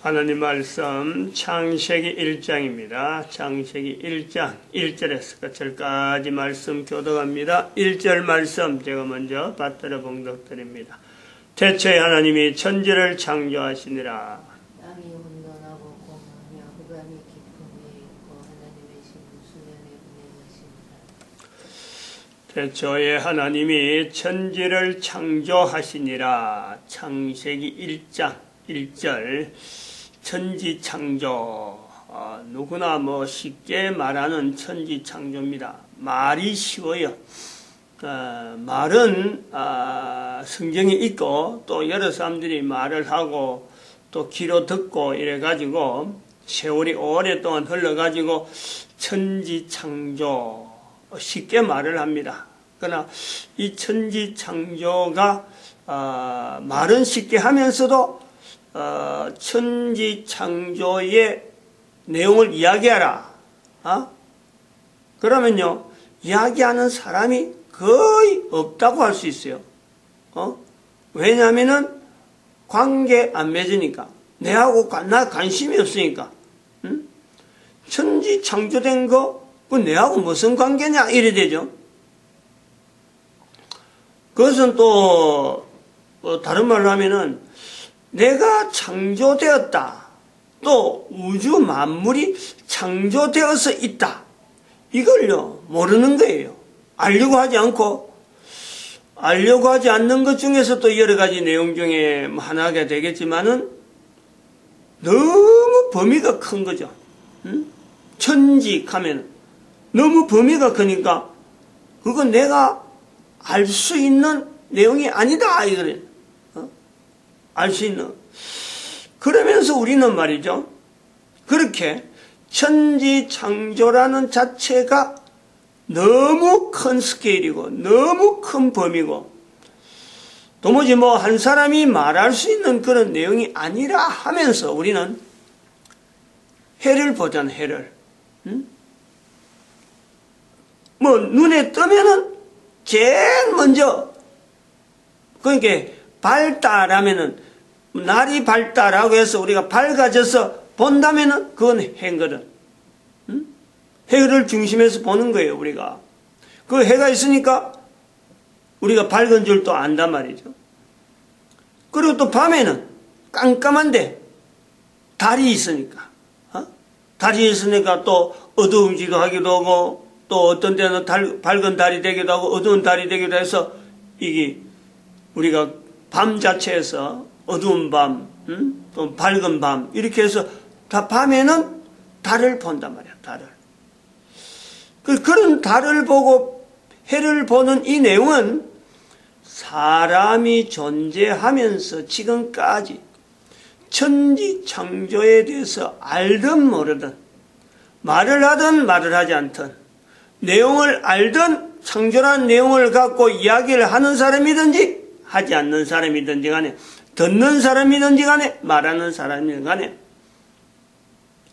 하나님 말씀 창세기 1장입니다. 창세기 1장 1절에서 끝절까지 말씀 교독합니다. 1절 말씀 제가 먼저 받들어 봉독드립니다. 태초에 하나님이 천지를 창조하시니라. 땅이 혼돈하고 공허하며 흑암이 깊은 위에 있고 하나님의 신은 수면에 운행하십니다. 태초에 하나님이 천지를 창조하시니라. 창세기 1장 1절 천지 창조, 누구나 쉽게 말하는 천지 창조입니다. 말이 쉬워요. 말은 성경에 있고 또 여러 사람들이 말을 하고 또 귀로 듣고 이래가지고 세월이 오랫동안 흘러가지고 천지 창조 쉽게 말을 합니다. 그러나 이 천지 창조가 말은 쉽게 하면서도 천지 창조의 내용을 이야기하라. 그러면요, 이야기하는 사람이 거의 없다고 할 수 있어요. 왜냐하면은 관계 안 맺으니까. 내하고 나 관심이 없으니까. 천지 창조된 거, 그 내하고 무슨 관계냐? 이래 되죠. 그것은 또, 다른 말로 하면은, 내가 창조되었다. 또 우주 만물이 창조되어서 있다. 이걸요 모르는 거예요. 알려고 하지 않는 것 중에서 또 여러 가지 내용 중에 하나가 되겠지만은 너무 범위가 큰 거죠. 천지 하면 너무 범위가 크니까 그건 내가 알 수 있는 내용이 아니다 이거를. 알 수 있는. 그러면서 우리는 말이죠. 그렇게 천지 창조라는 자체가 너무 큰 스케일이고 너무 큰 범위고 도무지 한 사람이 말할 수 있는 그런 내용이 아니라 하면서 우리는 해를 보잖아, 해를. 눈에 뜨면은 제일 먼저 그러니까 발달하면은 날이 밝다라고 해서 우리가 밝아져서 본다면은 그건 해거든. 해를 중심에서 보는 거예요, 우리가. 그 해가 있으니까 우리가 밝은 줄도 안단 말이죠. 그리고 또 밤에는 깜깜한데 달이 있으니까. 달이 있으니까 또 어두움지도 하기도 하고 또 어떤 데는 밝은 달이 되기도 하고 어두운 달이 되기도 해서 이게 우리가 밤 자체에서 어두운 밤, 또 밝은 밤 이렇게 해서 다 밤에는 달을 본단 말이야. 달을. 그런 달을 보고 해를 보는 이 내용은 사람이 존재하면서 지금까지 천지 창조에 대해서 알든 모르든 말을 하든 말을 하지 않든 내용을 알든 창조라는 내용을 갖고 이야기를 하는 사람이든지 하지 않는 사람이든지 간에 듣는 사람이든지 간에 말하는 사람이든지 간에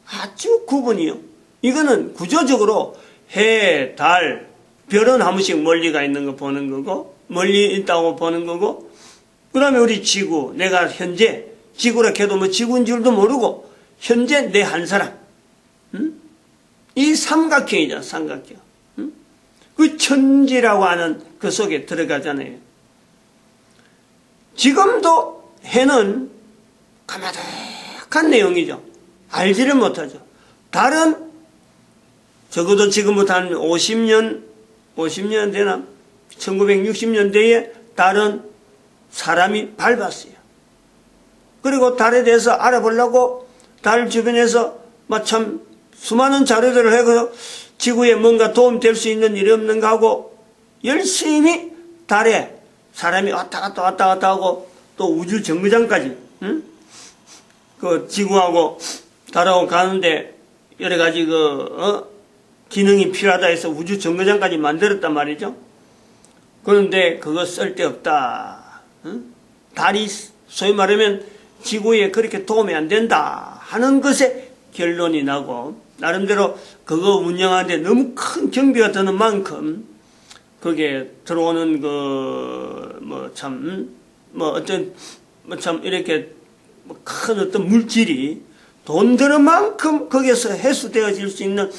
아주 구분이요. 이거는 구조적으로 해, 달, 별은 한 번씩 멀리 가 있는 거 보는 거고 멀리 있다고 보는 거고 그 다음에 우리 지구, 내가 현재 지구라 해도 지구인 줄도 모르고 현재 내 한 사람 이 삼각형이잖아. 삼각형. 그 천지라고 하는 그 속에 들어가잖아요. 지금도 해는 가마득한 내용이죠. 알지를 못하죠. 달은 적어도 지금부터 한 50년 되나? 1960년대에 달은 사람이 밟았어요. 그리고 달에 대해서 알아보려고 달 주변에서 참 수많은 자료들을 해서 지구에 뭔가 도움될 수 있는 일이 없는가 하고 열심히 달에 사람이 왔다 갔다 하고 또 우주 정거장까지 그 지구하고 달하고 가는데 여러 가지 기능이 필요하다 해서 우주 정거장까지 만들었단 말이죠. 그런데 그거 쓸데없다. 달이 소위 말하면 지구에 그렇게 도움이 안 된다 하는 것에 결론이 나고 나름대로 그거 운영하는데 너무 큰 경비가 드는 만큼 거기에 들어오는 어떤 참 이렇게 큰 어떤 물질이 돈 드는 만큼 거기에서 해소되어질 수 있는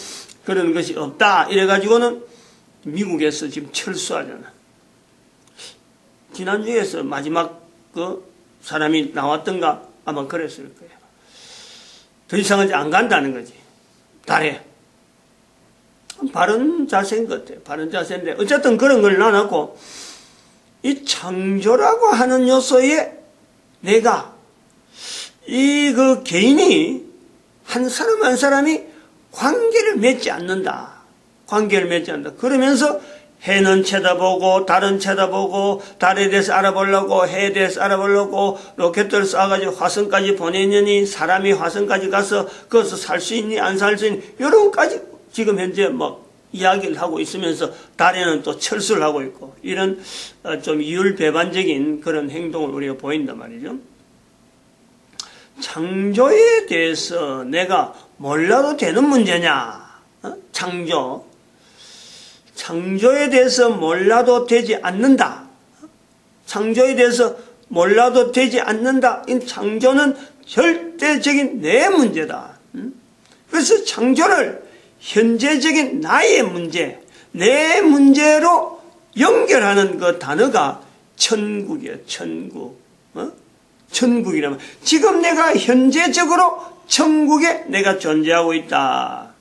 그런 것이 없다. 이래가지고는 미국에서 지금 철수하잖아. 지난주에서 마지막 그 사람이 나왔던가 아마 그랬을 거예요. 더 이상은 안 간다는 거지. 달에. 바른 자세인 것 같아요. 바른 자세인데 어쨌든 그런 걸 놔놓고 이 창조라고 하는 요소에 내가 이 그 개인이 한 사람 한 사람이 관계를 맺지 않는다. 관계를 맺지 않는다. 그러면서 해는 쳐다보고 달은 쳐다보고 달에 대해서 알아보려고 해에 대해서 알아보려고 로켓을 쏴가지고 화성까지 보내느니 사람이 화성까지 가서 거기서 살 수 있니 안 살 수 있니 이런 까지 지금 현재 막 이야기를 하고 있으면서 달에는 또 철수를 하고 있고 이런 좀 이율배반적인 그런 행동을 우리가 보인단 말이죠. 창조에 대해서 내가 몰라도 되는 문제냐? 창조에 대해서 몰라도 되지 않는다. 창조에 대해서 몰라도 되지 않는다. 이 창조는 절대적인 내 문제다. 그래서 창조를 현재적인 나의 문제, 내 문제로 연결하는 그 단어가 천국이에요. 천국. 천국이라면 지금 내가 현재적으로 천국에 내가 존재하고 있다.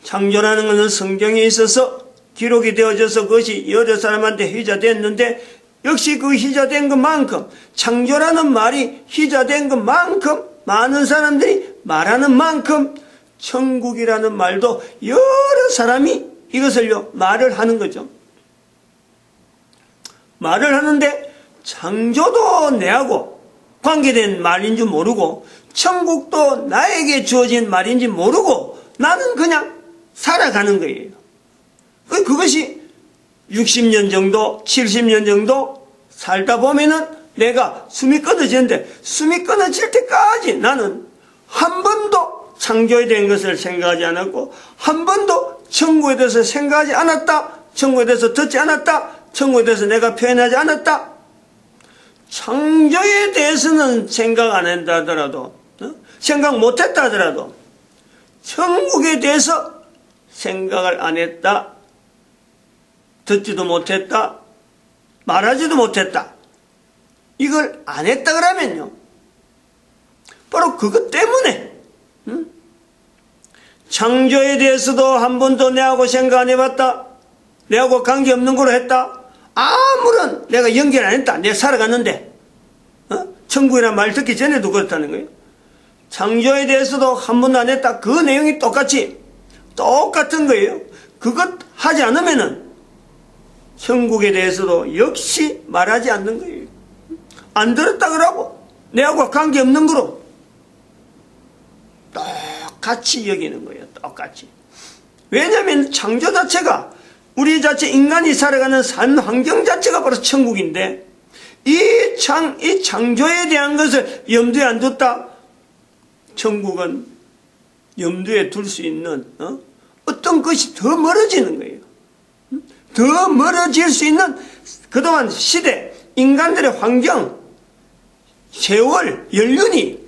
창조라는 것은 성경에 있어서 기록이 되어져서 그것이 여러 사람한테 희자됐는데 역시 그 희자된 것만큼 창조라는 말이 희자된 것만큼 많은 사람들이 말하는 만큼 천국이라는 말도 여러 사람이 이것을요 말을 하는 거죠. 말을 하는데 창조도 내하고 관계된 말인 줄 모르고 천국도 나에게 주어진 말인지 모르고 나는 그냥 살아가는 거예요. 그것이 60년 정도 70년 정도 살다 보면은 내가 숨이 끊어지는데 숨이 끊어질 때까지 나는 한 번도 창조에 대한 것을 생각하지 않았고 한 번도 천국에 대해서 생각하지 않았다. 천국에 대해서 듣지 않았다. 천국에 대해서 내가 표현하지 않았다. 창조에 대해서는 생각 안 한다 하더라도 생각 못했다 하더라도 천국에 대해서 생각을 안 했다. 듣지도 못했다. 말하지도 못했다. 이걸 안 했다 그러면요 바로 그것 때문에 창조에 대해서도 한 번도 내하고 생각 안 해봤다. 내하고 관계없는 걸로 했다. 아무런 내가 연결 안 했다. 내가 살아갔는데 천국이라는 말 듣기 전에도 그렇다는 거예요. 창조에 대해서도 한 번도 안 했다. 그 내용이 똑같은 거예요. 그것 하지 않으면은 천국에 대해서도 역시 말하지 않는 거예요. 안 들었다 그러고 내하고 관계없는 거로 똑같이 여기는 거예요. 똑같이. 왜냐하면 창조 자체가 우리 자체 인간이 살아가는 삶 환경 자체가 바로 천국인데 이 창조에 대한 것을 염두에 안 뒀다. 천국은 염두에 둘 수 있는 어떤 것이 더 멀어지는 거예요. 더 멀어질 수 있는 그동안 시대, 인간들의 환경, 세월, 연륜이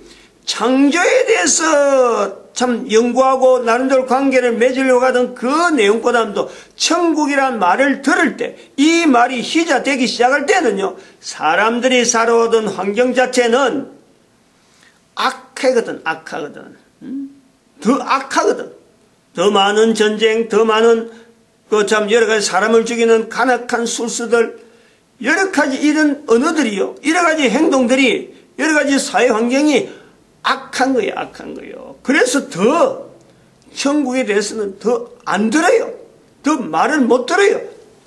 창조에 대해서 참 연구하고 나름대로 관계를 맺으려고 하던 그 내용보다도 천국이란 말을 들을 때 이 말이 희자되기 시작할 때는요 사람들이 살아오던 환경 자체는 악하거든. 더 악하거든. 더 많은 전쟁, 더 많은 그 참 여러 가지 사람을 죽이는 간악한 술수들, 여러 가지 이런 언어들이요, 여러 가지 행동들이, 여러 가지 사회 환경이 악한 거예요. 그래서 더 천국에 대해서는 더 안 들어요. 더 말을 못 들어요.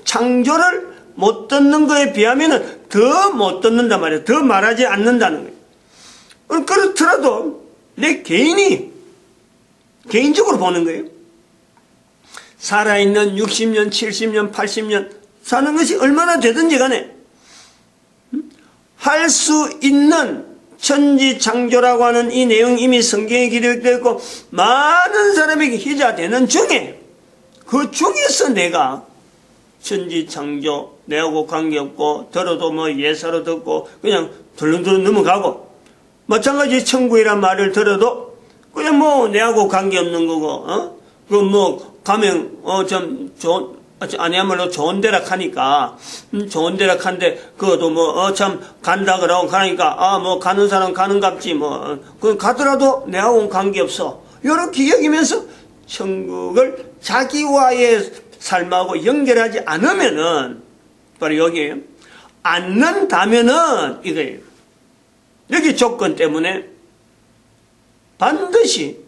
창조를 못 듣는 거에 비하면은 더 못 듣는단 말이에요. 더 말하지 않는다는 거예요. 그렇더라도 내 개인적으로 보는 거예요. 살아있는 60년, 70년, 80년 사는 것이 얼마나 되든지 간에 할 수 있는 천지창조라고 하는 이 내용이 이미 성경에 기록되어 있고 많은 사람에게 희자되는 중에 그 중에서 내가 천지창조 내하고 관계없고 들어도 뭐 예사로 듣고 그냥 덜렁덜렁 넘어가고, 마찬가지 천국이란 말을 들어도 그냥 뭐 내하고 관계없는 거고, 그 뭐 가면 좀 좋은, 아니야말로 좋은 데라 하니까 좋은 데라 한데 그것도 뭐 참 간다 그러고 가니까 뭐 가는 사람 가는 갑지 뭐 그 가더라도 내하고는 관계없어 이렇게 여기면서 천국을 자기와의 삶하고 연결하지 않으면은 바로 여기에요. 않는다면은 이거예요. 여기 조건 때문에 반드시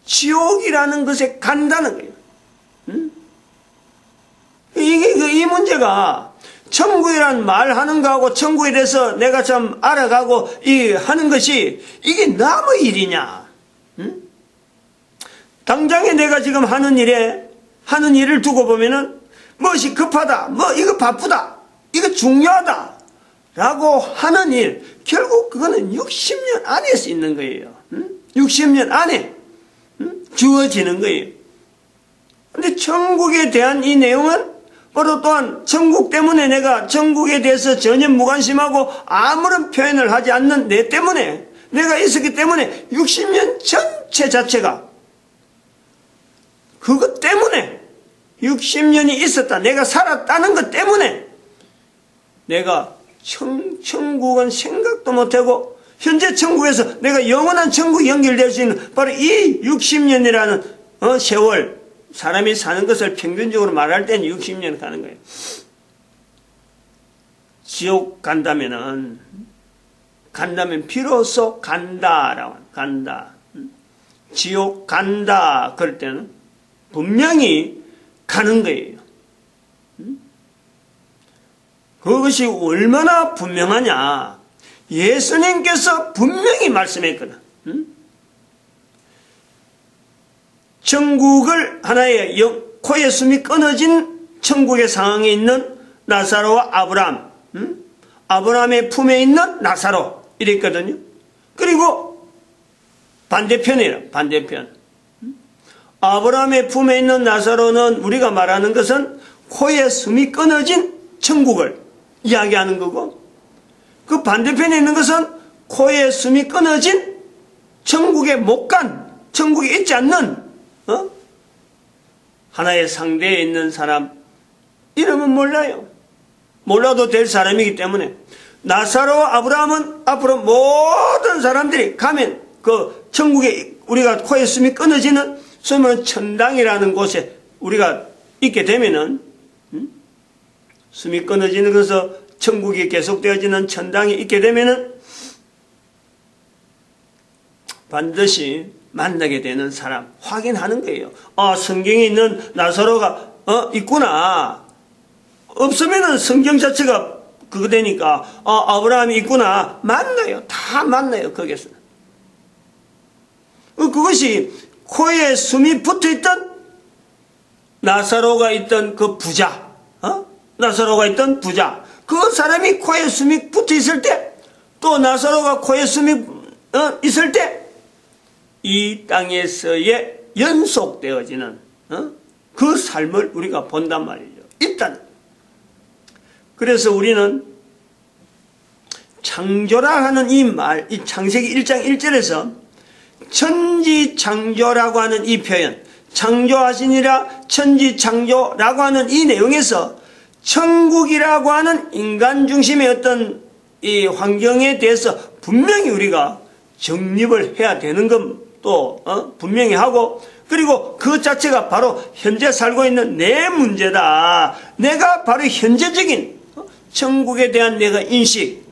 지옥이라는 것에 간다는 거예요. 이 문제가 천국이란 말하는 거하고 천국에 대해서 내가 좀 알아가고 하는 것이 이게 남의 일이냐? 당장에 내가 지금 하는 일을 두고 보면은 무엇이 급하다, 뭐 이거 바쁘다, 이거 중요하다 라고 하는 일, 결국 그거는 60년 안에 있는 거예요. 60년 안에 주어지는 거예요. 근데 천국에 대한 이 내용은 바로 또한 천국 때문에 내가 천국에 대해서 전혀 무관심하고 아무런 표현을 하지 않는 내 때문에, 내가 있었기 때문에 60년 전체 자체가 그것 때문에 60년이 있었다, 내가 살았다는 것 때문에 내가 천국은 생각도 못하고 현재 천국에서 내가 영원한 천국에 연결될 수 있는 바로 이 60년이라는 세월, 사람이 사는 것을 평균적으로 말할 때는 60년 가는 거예요. 지옥 간다면 비로소 간다라고, 간다. 지옥 간다 그럴 때는 분명히 가는 거예요. 그것이 얼마나 분명하냐. 예수님께서 분명히 말씀했거든. 천국을 하나의 코에 숨이 끊어진 천국의 상황에 있는 나사로와 아브라함, 아브라함의 품에 있는 나사로 이랬거든요. 그리고 반대편이에요. 반대편. 아브라함의 품에 있는 나사로는 우리가 말하는 것은 코에 숨이 끊어진 천국을 이야기하는 거고, 그 반대편에 있는 것은 코에 숨이 끊어진 천국에 못 간, 천국에 있지 않는 하나의 상대에 있는 사람, 이름은 몰라요. 몰라도 될 사람이기 때문에 나사로와 아브라함은 앞으로 모든 사람들이 가면 그 천국에 우리가 코에 숨이 끊어지는 소문 천당이라는 곳에 우리가 있게 되면은 숨이 끊어지는 것에서 천국이 계속되어지는 천당이 있게 되면은 반드시 만나게 되는 사람 확인하는 거예요. 성경에 있는 나사로가 있구나. 없으면은 성경 자체가 그거 되니까 아브라함이 있구나. 만나요. 다 만나요. 거기서. 그것이 코에 숨이 붙어있던 나사로가 있던 그 부자, 나사로가 있던 부자, 그 사람이 코에 숨이 붙어있을 때, 또 나사로가 코에 숨이 있을 때 이 땅에서의 연속되어지는 그 삶을 우리가 본단 말이죠. 일단 그래서 우리는 창조라 하는 이 말, 이 창세기 1장 1절에서 천지창조라고 하는 이 표현, 창조하시니라 천지창조라고 하는 이 내용에서 천국이라고 하는 인간 중심의 어떤 이 환경에 대해서 분명히 우리가 정립을 해야 되는 건 또 분명히 하고, 그리고 그 자체가 바로 현재 살고 있는 내 문제다. 내가 바로 현재적인 천국에 대한 내가 인식,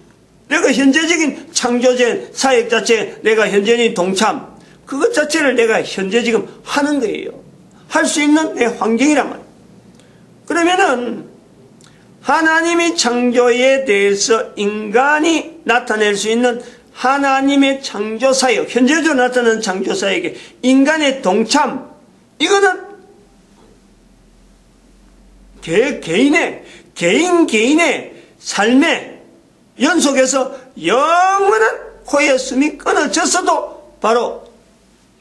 내가 현재적인 창조적 사역 자체에 내가 현재적인 동참, 그것 자체를 내가 현재 지금 하는 거예요. 할 수 있는 내 환경이란 말이에요. 그러면은 하나님의 창조에 대해서 인간이 나타낼 수 있는 하나님의 창조사역, 현재적으로 나타나는 창조사역에 인간의 동참, 이거는 개인의 삶의 연속에서 영원한 코에 숨이 끊어졌어도 바로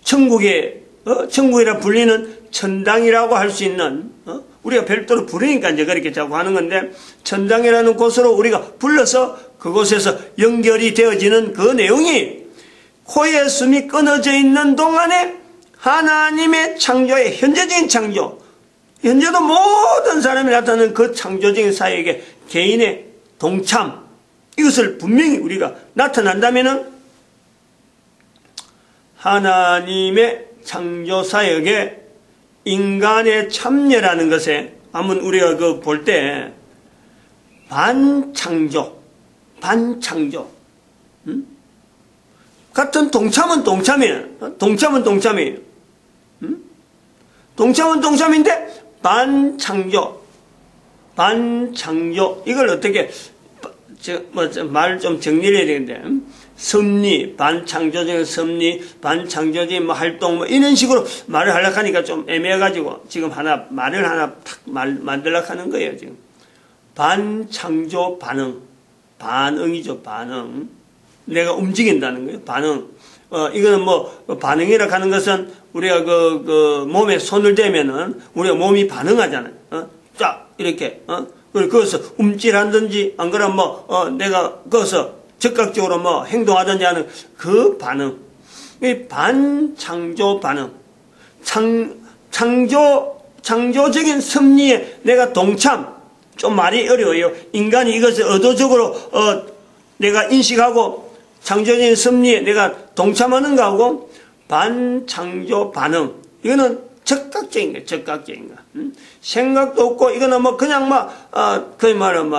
천국이라 불리는 천당이라고 할 수 있는, 우리가 별도로 부르니까 이제 그렇게 자꾸 하는 건데, 천당이라는 곳으로 우리가 불러서 그곳에서 연결이 되어지는 그 내용이 코의 숨이 끊어져 있는 동안에 하나님의 창조의 현재적인 창조, 현재도 모든 사람이 나타나는 그 창조적인 사역에 개인의 동참, 이것을 분명히 우리가 나타난다면은 하나님의 창조 사역에 인간의 참여라는 것에 한번 우리가 그 볼 때 반창조, 같은 동참은 동참이에요. 동참은 동참이에요. 동참은 동참인데 반창조, 이걸 어떻게 말 좀 정리를 해야 되는데, 섭리, 반창조적인 섭리, 반창조적인 활동, 이런 식으로 말을 하려고 하니까 좀 애매해가지고, 지금 말을 하나 탁 만들려고 하는 거예요, 지금. 반창조 반응. 반응이죠, 반응. 내가 움직인다는 거예요, 반응. 이거는 반응이라고 하는 것은 우리가 몸에 손을 대면은 우리가 몸이 반응하잖아요. 쫙, 이렇게, 거기서 움찔한든지, 안 그러면 내가 거기서 적극적으로 행동하든지 하는 그 반응. 이 반창조 반응. 창조적인 섭리에 내가 동참. 좀 말이 어려워요. 인간이 이것을 의도적으로, 내가 인식하고 창조적인 섭리에 내가 동참하는 거하고 반창조 반응. 이거는 적극적인 거예요, 적극적인 거. 생각도 없고, 이거는 그냥 거의 말은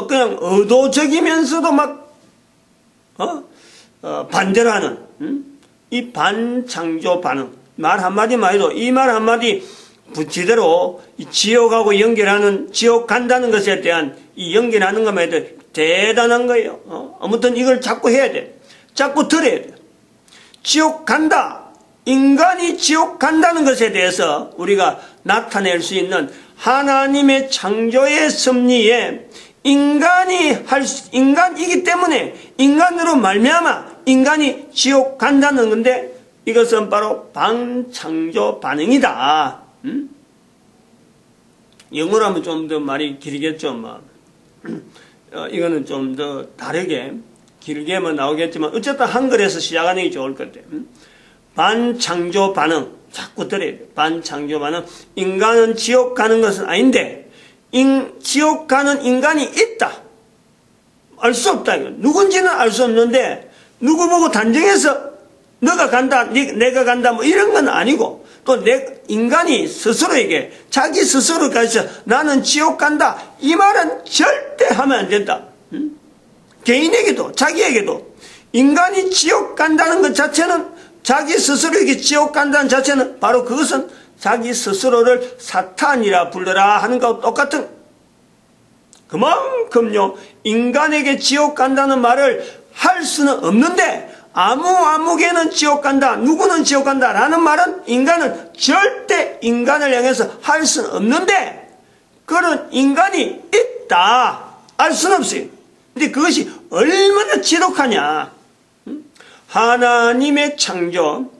그냥 의도적이면서도 반대로 하는, 이 반창조 반응. 말 한마디만 해도, 이 말 한마디 부치대로 지옥하고 연결하는, 지옥 간다는 것에 대한 이 연결하는 것만 해도 대단한 거예요. 아무튼 이걸 자꾸 해야 돼. 자꾸 들어야 돼. 지옥 간다. 인간이 지옥 간다는 것에 대해서 우리가 나타낼 수 있는 하나님의 창조의 섭리에 인간이기 때문에 인간으로 말미암아 인간이 지옥 간다는 건데, 이것은 바로 반창조 반응이다. 영어로 하면 좀 더 말이 길겠죠. 이거는 좀 더 다르게 길게 나오겠지만 어쨌든 한글에서 시작하는 게 좋을 것 같아요. 반창조 반응. 자꾸 들어야 돼. 반창조 반응. 인간은 지옥 가는 것은 아닌데, 지옥 가는 인간이 있다. 알 수 없다. 누군지는 알 수 없는데, 누구 보고 단정해서 너가 간다, 내가 간다, 이런 건 아니고, 또 인간이 스스로에게, 자기 스스로까지 나는 지옥 간다. 이 말은 절대 하면 안 된다. 개인에게도, 자기에게도. 인간이 지옥 간다는 것 자체는, 자기 스스로에게 지옥 간다는 자체는 바로 그것은 자기 스스로를 사탄이라 불러라 하는 것과 똑같은, 그만큼요 인간에게 지옥 간다는 말을 할 수는 없는데, 아무개는 지옥 간다, 누구는 지옥 간다 라는 말은 인간은 절대 인간을 향해서 할 수는 없는데, 그런 인간이 있다 알 수는 없어요. 근데 그것이 얼마나 지독하냐. 하나님의 창조적인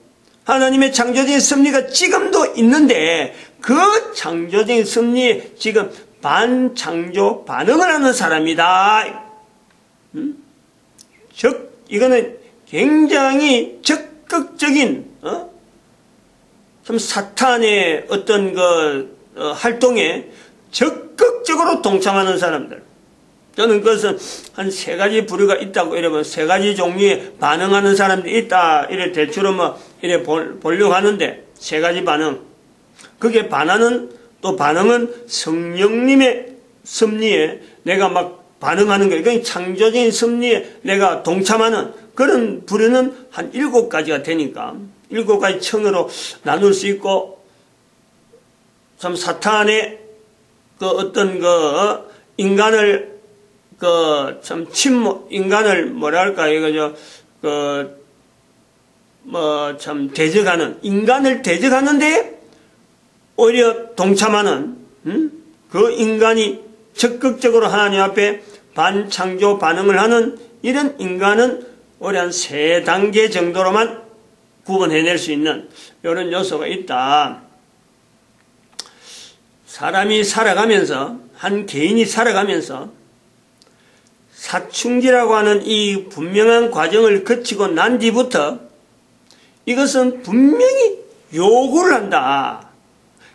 섭리가 지금도 있는데, 그 창조적인 섭리에 지금 반창조 반응을 하는 사람이다. 이거는 굉장히 적극적인, 참 사탄의 어떤 활동에 적극적으로 동참하는 사람들. 저는 그것은 한 3가지 부류가 있다고, 이러면 3가지 종류의 반응하는 사람들이 있다. 이래 대충 이래 보려고 하는데, 3가지 반응. 그게 반응은 성령님의 섭리에 내가 반응하는 거예요. 그러니까 창조적인 섭리에 내가 동참하는 그런 부류는 한 7가지가 되니까, 7가지 층으로 나눌 수 있고, 참 사탄의 인간을 인간을 대적하는, 인간을 대적하는데 오히려 동참하는, 그 인간이 적극적으로 하나님 앞에 반창조 반응을 하는 이런 인간은 오히려 한 3단계 정도로만 구분해낼 수 있는 이런 요소가 있다. 사람이 살아가면서, 한 개인이 살아가면서 사춘기라고 하는 이 분명한 과정을 거치고 난 뒤부터 이것은 분명히 요구를 한다.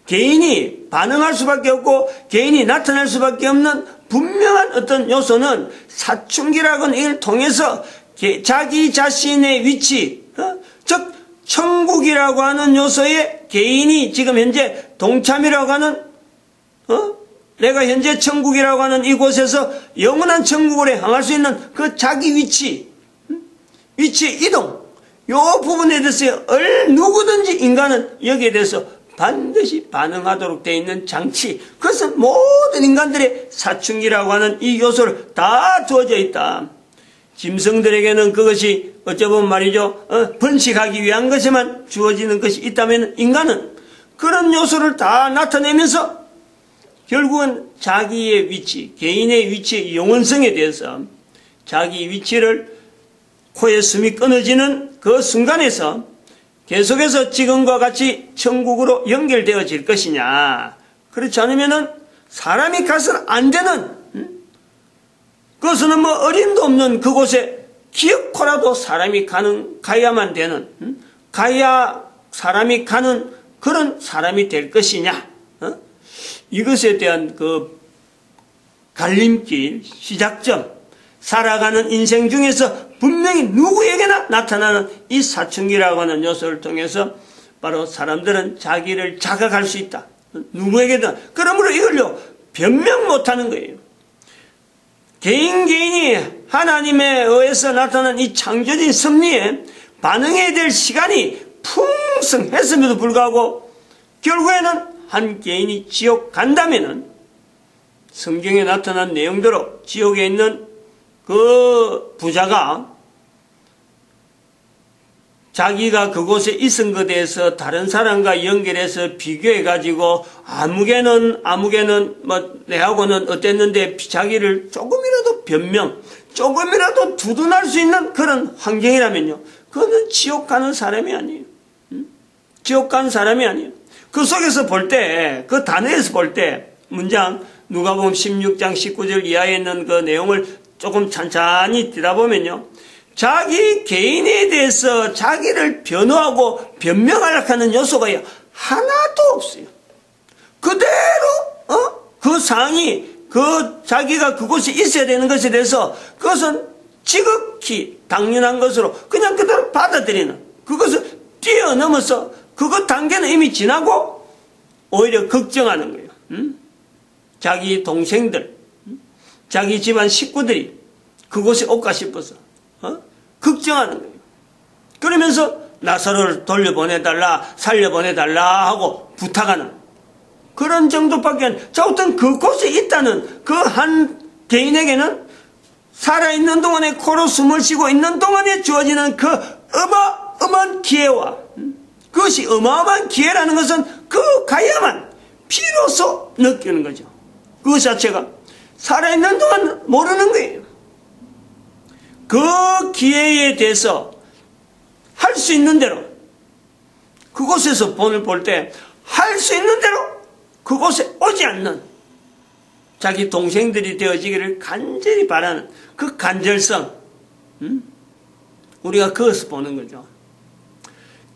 개인이 반응할 수밖에 없고 개인이 나타날 수밖에 없는 분명한 어떤 요소는 사춘기라고 하는 이를 통해서 자기 자신의 위치, 즉 천국이라고 하는 요소에 개인이 지금 현재 동참이라고 하는 내가 현재 천국이라고 하는 이곳에서 영원한 천국으로 향할 수 있는 그 자기 위치의 이동, 요 부분에 대해서 누구든지 인간은 여기에 대해서 반드시 반응하도록 되어 있는 장치, 그것은 모든 인간들의 사춘기라고 하는 이 요소를 다 주어져 있다. 짐승들에게는 그것이 어쩌면 말이죠, 번식하기 위한 것에만 주어지는 것이 있다면 인간은 그런 요소를 다 나타내면서 결국은 자기의 위치, 개인의 위치의 영원성에 대해서 자기 위치를 코에 숨이 끊어지는 그 순간에서 계속해서 지금과 같이 천국으로 연결되어질 것이냐. 그렇지 않으면은 사람이 가서는 안 되는, 그것은 뭐 어림도 없는 그곳에 기어코라도 사람이 가야만 되는, 가야 사람이 가는 그런 사람이 될 것이냐. 이것에 대한 그 갈림길, 시작점, 살아가는 인생 중에서 분명히 누구에게나 나타나는 이 사춘기라고 하는 요소를 통해서 바로 사람들은 자기를 자각할 수 있다. 누구에게든. 그러므로 이걸요, 변명 못하는 거예요. 개인이 하나님에 의해서 나타난 이 창조적인 섭리에 반응해야 될 시간이 풍성했음에도 불구하고 결국에는 한 개인이 지옥 간다면은 성경에 나타난 내용대로 지옥에 있는 그 부자가 자기가 그곳에 있은 것에 대해서 다른 사람과 연결해서 비교해가지고 아무개는 뭐 내하고는 어땠는데 자기를 조금이라도 변명, 조금이라도 두둔할 수 있는 그런 환경이라면요, 그거는 지옥 가는 사람이 아니에요. 지옥 가는 사람이 아니에요. 그 속에서 볼 때, 그 단어에서 볼 때 문장 누가복음 16장 19절 이하에 있는 그 내용을 조금 찬찬히 들여다보면요, 자기 개인에 대해서 자기를 변호하고 변명하려고 하는 요소가 하나도 없어요. 그대로 그 상황이 자기가 그곳에 있어야 되는 것에 대해서 그것은 지극히 당연한 것으로 그냥 그대로 받아들이는, 그것을 뛰어넘어서 그것 단계는 이미 지나고 오히려 걱정하는 거예요. 자기 동생들, 자기 집안 식구들이 그곳에 올까 싶어서 걱정하는 거예요. 그러면서 나사로를 돌려보내달라, 살려보내달라 하고 부탁하는 그런 정도밖에 안. 자, 어떤 그곳에 있다는 그 한 개인에게는 살아있는 동안에 코로 숨을 쉬고 있는 동안에 주어지는 그 어마어마한 기회와, 그것이 어마어마한 기회라는 것은 그 가야만 비로소 느끼는 거죠. 그 자체가 살아있는 동안 모르는 거예요. 그 기회에 대해서 할 수 있는 대로 그곳에서 본을 볼 때 할 수 있는 대로 그곳에 오지 않는 자기 동생들이 되어지기를 간절히 바라는 그 간절성, 우리가 그것을 보는 거죠.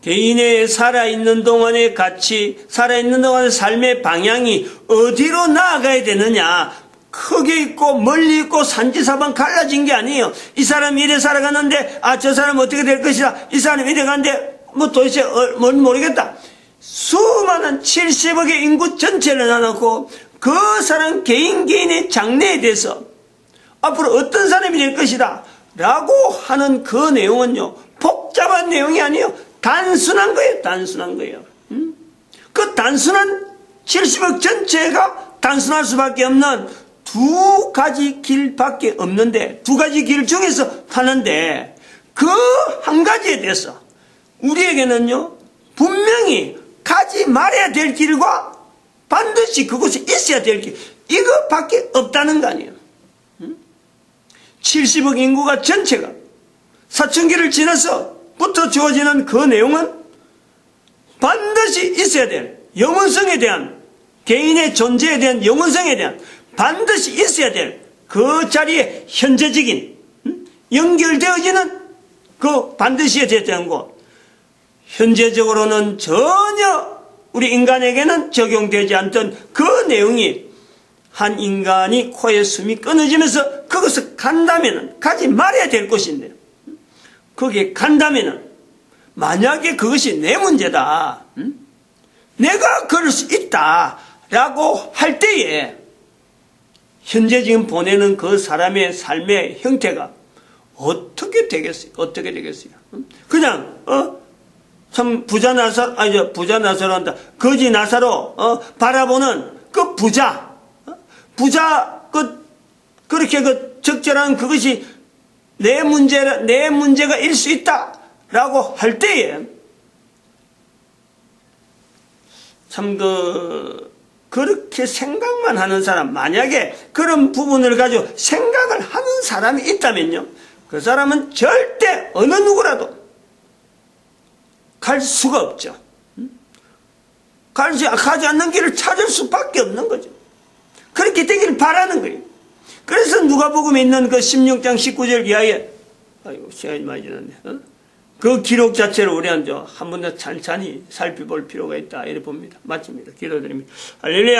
개인의 살아있는 동안의 가치, 살아있는 동안의 삶의 방향이 어디로 나아가야 되느냐, 크게 있고 멀리 있고 산지사방 갈라진 게 아니에요. 이 사람이 이래 살아가는데 저 사람은 어떻게 될 것이다, 이 사람이 이래 가는데 뭐 도대체 뭔 모르겠다. 수많은 70억의 인구 전체를 나눠놓고 그 사람 개인의 장래에 대해서 앞으로 어떤 사람이 될 것이다 라고 하는 그 내용은요, 복잡한 내용이 아니에요. 단순한 거예요. 단순한 거예요. 그 단순한 70억 전체가 단순할 수밖에 없는 두 가지 길밖에 없는데, 두 가지 길 중에서 하는데 그 한 가지에 대해서 우리에게는요, 분명히 가지 말아야 될 길과 반드시 그곳에 있어야 될 길, 이거밖에 없다는 거 아니에요. 70억 인구가 전체가 사춘기를 지나서부터 주어지는 그 내용은 반드시 있어야 될 영원성에 대한 개인의 존재에 대한 영원성에 대한 반드시 있어야 될 그 자리에 현재적인 연결되어지는 그 반드시 해야 되는 것, 현재적으로는 전혀 우리 인간에게는 적용되지 않던 그 내용이 한 인간이 코에 숨이 끊어지면서 그것을 간다면은, 가지 말아야 될 것인데, 거기에 간다면은, 만약에 그것이 내 문제다, 내가 그럴 수 있다 라고 할 때에 현재 지금 보내는 그 사람의 삶의 형태가 어떻게 되겠어요? 어떻게 되겠어요? 그냥 참 부자 나사로한다. 거지 나사로 바라보는 그 부자 그렇게 그 적절한 그것이 내 문제가 일 수 있다라고 할 때에 참 그렇게 생각만 하는 사람, 만약에 그런 부분을 가지고 생각을 하는 사람이 있다면요, 그 사람은 절대 어느 누구라도 갈 수가 없죠. 가지 않는 길을 찾을 수밖에 없는 거죠. 그렇게 되기를 바라는 거예요. 그래서 누가복음에 있는 그 16장 19절 이하에, 아이고 시간이 많이 지났네. 그 기록 자체를 우리한테 한 번 더 찬찬히 살펴볼 필요가 있다 이렇게 봅니다. 마칩니다. 기도드립니다. 할렐루야.